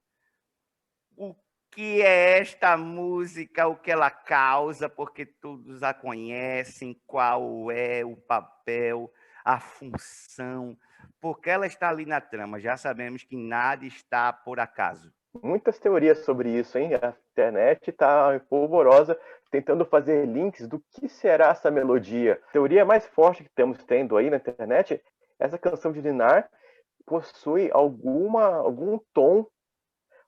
o que é esta música, o que ela causa, porque todos a conhecem, qual é o papel, a função, porque ela está ali na trama. Já sabemos que nada está por acaso. Muitas teorias sobre isso, hein? A internet está polvorosa, tentando fazer links do que será essa melodia. A teoria mais forte que estamos tendo aí na internet, essa canção de Dinar possui algum tom,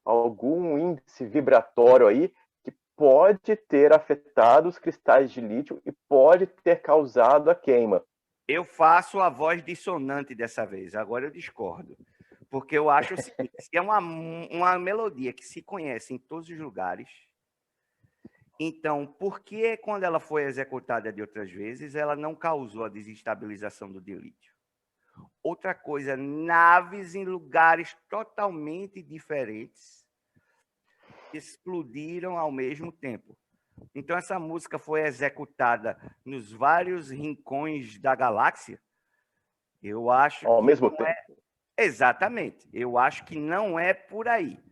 algum índice vibratório aí que pode ter afetado os cristais de lítio e pode ter causado a queima. Eu faço a voz dissonante dessa vez, agora eu discordo. Porque eu acho o seguinte, se é uma melodia que se conhece em todos os lugares, então, por que quando ela foi executada de outras vezes, ela não causou a desestabilização do dilítio? Outra coisa, naves em lugares totalmente diferentes explodiram ao mesmo tempo. Então, essa música foi executada nos vários rincões da galáxia. Eu acho ao que mesmo tempo. Exatamente. Eu acho que não é por aí.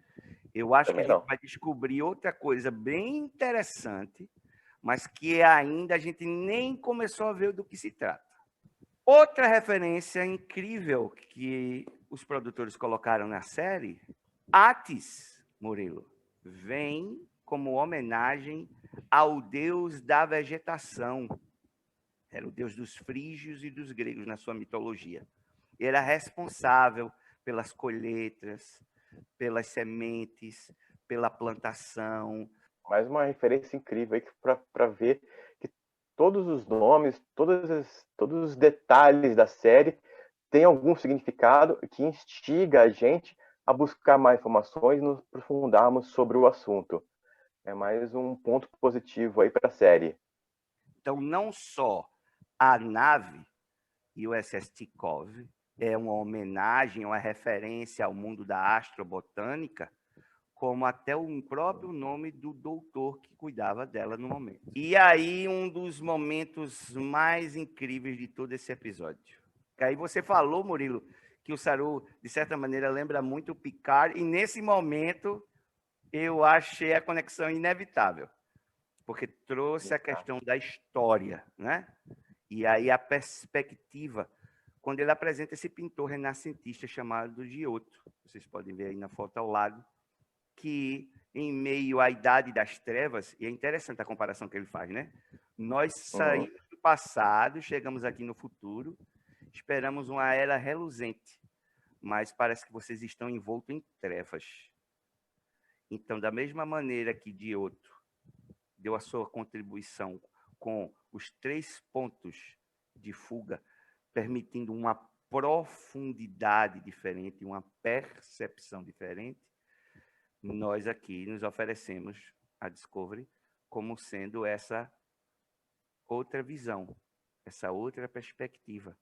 Eu acho Também que a gente não. vai descobrir outra coisa bem interessante, mas que ainda a gente nem começou a ver do que se trata. Outra referência incrível que os produtores colocaram na série, Atis, Murilo, vem como homenagem ao deus da vegetação. Era o deus dos frígios e dos gregos na sua mitologia. Ele era responsável pelas colheitas, pelas sementes, pela plantação. Mais uma referência incrível aí para ver que todos os nomes, todos os detalhes da série têm algum significado que instiga a gente a buscar mais informações e nos aprofundarmos sobre o assunto. É mais um ponto positivo aí para a série. Então, não só a nave USS Tikhov é uma homenagem, uma referência ao mundo da astrobotânica, como até o próprio nome do doutor que cuidava dela no momento. E aí, um dos momentos mais incríveis de todo esse episódio. Que aí você falou, Murilo, que o Saru, de certa maneira, lembra muito o Picard, e nesse momento eu achei a conexão inevitável, porque trouxe a questão da história, né? E aí a perspectiva, quando ele apresenta esse pintor renascentista chamado Giotto, vocês podem ver aí na foto ao lado, que em meio à idade das trevas, e é interessante a comparação que ele faz, né? Nós saímos do passado, chegamos aqui no futuro, esperamos uma era reluzente, mas parece que vocês estão envoltos em trevas. Então, da mesma maneira que Dioto deu a sua contribuição com os 3 pontos de fuga, permitindo uma profundidade diferente, uma percepção diferente, nós aqui nos oferecemos a Discovery como sendo essa outra visão, essa outra perspectiva,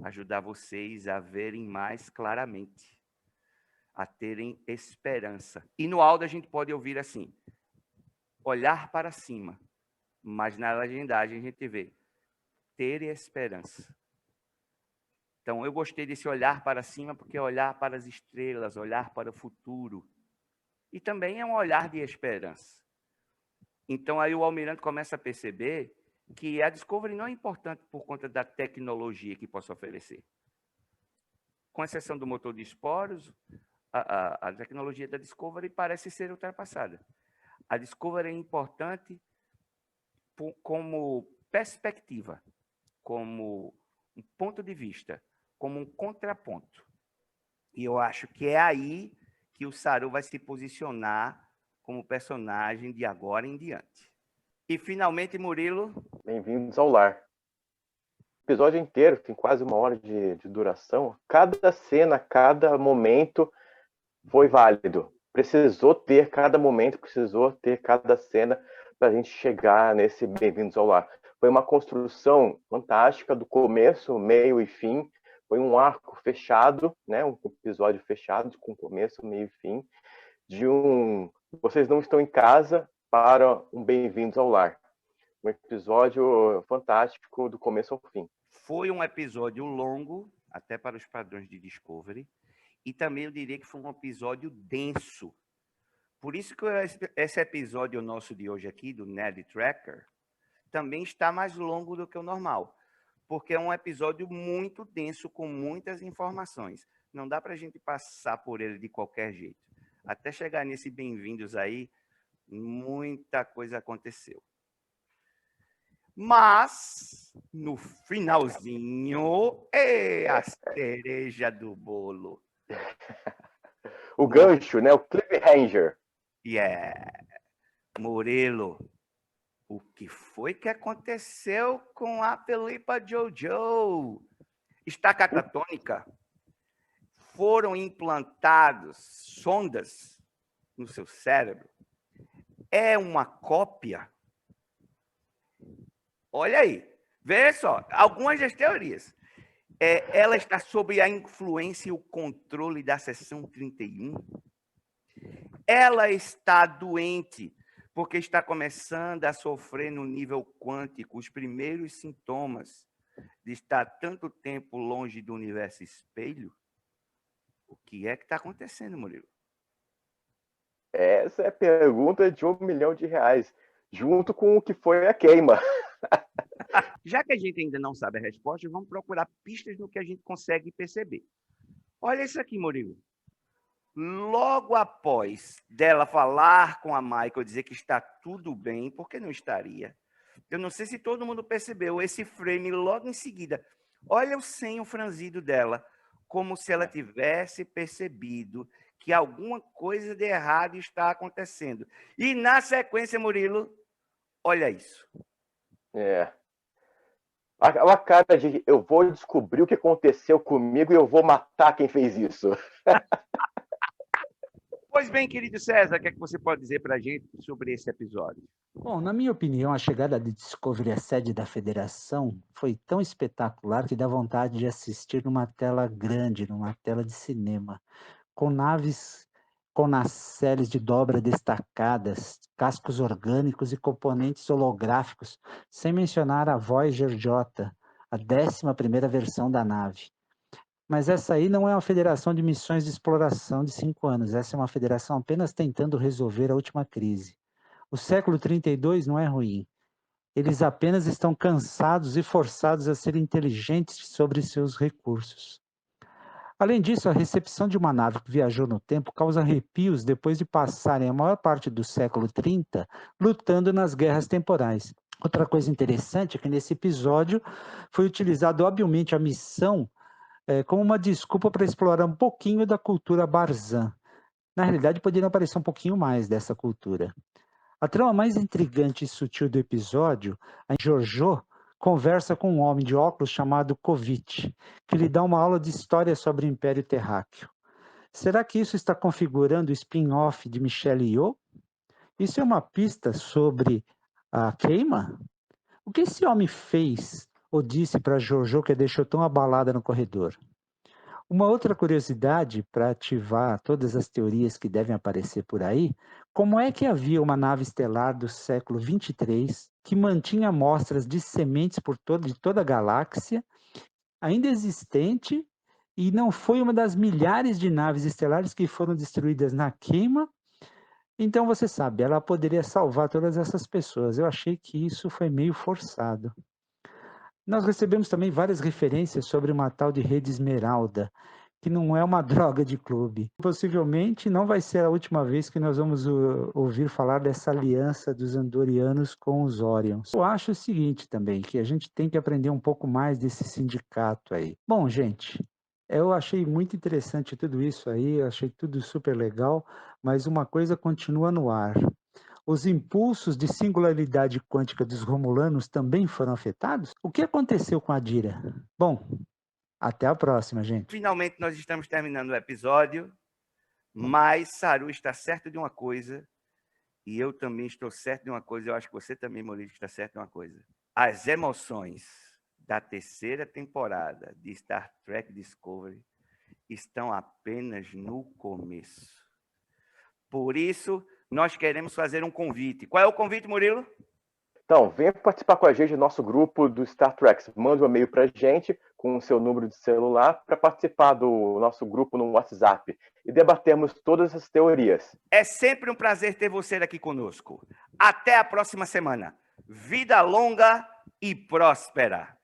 ajudar vocês a verem mais claramente, a terem esperança. E no áudio a gente pode ouvir assim, olhar para cima, mas na legendagem a gente vê ter esperança. Então, eu gostei desse olhar para cima, porque é olhar para as estrelas, olhar para o futuro. E também é um olhar de esperança. Então, aí o Almirante começa a perceber que a Discovery não é importante por conta da tecnologia que possa oferecer. Com exceção do motor de esporos, a tecnologia da Discovery parece ser ultrapassada. A Discovery é importante como perspectiva, como um ponto de vista, como um contraponto. E eu acho que é aí que o Saru vai se posicionar como personagem de agora em diante. E, finalmente, Murilo... Bem-vindos ao lar. O episódio inteiro tem quase 1 hora de duração. Cada cena, cada momento foi válido. Precisou ter cada momento, precisou ter cada cena para a gente chegar nesse Bem-vindos ao lar. Foi uma construção fantástica do começo, meio e fim. Foi um arco fechado, né? Um episódio fechado, com começo, meio e fim, de Vocês não estão em casa para um Bem-vindos ao lar. Um episódio fantástico do começo ao fim. Foi um episódio longo, até para os padrões de Discovery, e também eu diria que foi um episódio denso. Por isso que esse episódio nosso de hoje aqui, do Nerd Tracker, também está mais longo do que o normal, porque é um episódio muito denso, com muitas informações. Não dá para a gente passar por ele de qualquer jeito. Até chegar nesse bem-vindos aí, muita coisa aconteceu. Mas, no finalzinho, é a cereja do bolo. O gancho, né? O cliffhanger. Murilo, o que foi que aconteceu com a Felipa Jojo? Está catatônica? Foram implantados sondas no seu cérebro? É uma cópia? Olha aí, veja só, algumas das teorias. Ela está sob a influência e o controle da seção 31? Ela está doente porque está começando a sofrer no nível quântico os primeiros sintomas de estar tanto tempo longe do universo espelho? O que é que está acontecendo, Murilo? Essa é a pergunta de R$1 milhão, junto com o que foi a queima. Já que a gente ainda não sabe a resposta, vamos procurar pistas no que a gente consegue perceber. Olha isso aqui, Murilo. Logo após dela falar com a Michael, dizer que está tudo bem, porque não estaria? Eu não sei se todo mundo percebeu esse frame logo em seguida. Olha o senho franzido dela, como se ela tivesse percebido que alguma coisa de errado está acontecendo. E na sequência, Murilo, olha isso. A cara de eu vou descobrir o que aconteceu comigo e eu vou matar quem fez isso. Pois bem, querido César, o que é que você pode dizer para a gente sobre esse episódio? Bom, na minha opinião, a chegada de Discovery à sede da Federação foi tão espetacular que dá vontade de assistir numa tela grande, numa tela de cinema, com naves com nacelles de dobra destacadas, cascos orgânicos e componentes holográficos, sem mencionar a Voyager J, a 11ª versão da nave. Mas essa aí não é uma federação de missões de exploração de 5 anos, essa é uma federação apenas tentando resolver a última crise. O século 32 não é ruim. Eles apenas estão cansados e forçados a serem inteligentes sobre seus recursos. Além disso, a recepção de uma nave que viajou no tempo causa arrepios depois de passarem a maior parte do século 30 lutando nas guerras temporais. Outra coisa interessante é que nesse episódio foi utilizado habilmente a missão como uma desculpa para explorar um pouquinho da cultura Barzan. Na realidade, poderia aparecer um pouquinho mais dessa cultura. A trama mais intrigante e sutil do episódio, a Jojo conversa com um homem de óculos chamado Kovich, que lhe dá uma aula de história sobre o Império Terráqueo. Será que isso está configurando o spin-off de Michelle Yeoh? Isso é uma pista sobre a queima? O que esse homem fez ou disse para Jojo que a deixou tão abalada no corredor? Uma outra curiosidade para ativar todas as teorias que devem aparecer por aí, como é que havia uma nave estelar do século 23 que mantinha amostras de sementes de toda a galáxia, ainda existente, e não foi uma das milhares de naves estelares que foram destruídas na queima? Então você sabe, ela poderia salvar todas essas pessoas. Eu achei que isso foi meio forçado. Nós recebemos também várias referências sobre uma tal de Rede Esmeralda, que não é uma droga de clube. Possivelmente não vai ser a última vez que nós vamos ouvir falar dessa aliança dos Andorianos com os Orions. Eu acho o seguinte também, que a gente tem que aprender um pouco mais desse sindicato aí. Bom, gente, eu achei muito interessante tudo isso aí, eu achei tudo super legal, mas uma coisa continua no ar. Os impulsos de singularidade quântica dos Romulanos também foram afetados? O que aconteceu com a Dira? Bom, até a próxima, gente. Finalmente nós estamos terminando o episódio, mas Saru está certo de uma coisa, e eu também estou certo de uma coisa, eu acho que você também, Maurício, está certo de uma coisa. As emoções da terceira temporada de Star Trek Discovery estão apenas no começo. Por isso, nós queremos fazer um convite. Qual é o convite, Murilo? Então, venha participar com a gente do nosso grupo do Star Trek. Manda um e-mail para a gente com o seu número de celular para participar do nosso grupo no WhatsApp e debatermos todas as teorias. É sempre um prazer ter você aqui conosco. Até a próxima semana. Vida longa e próspera.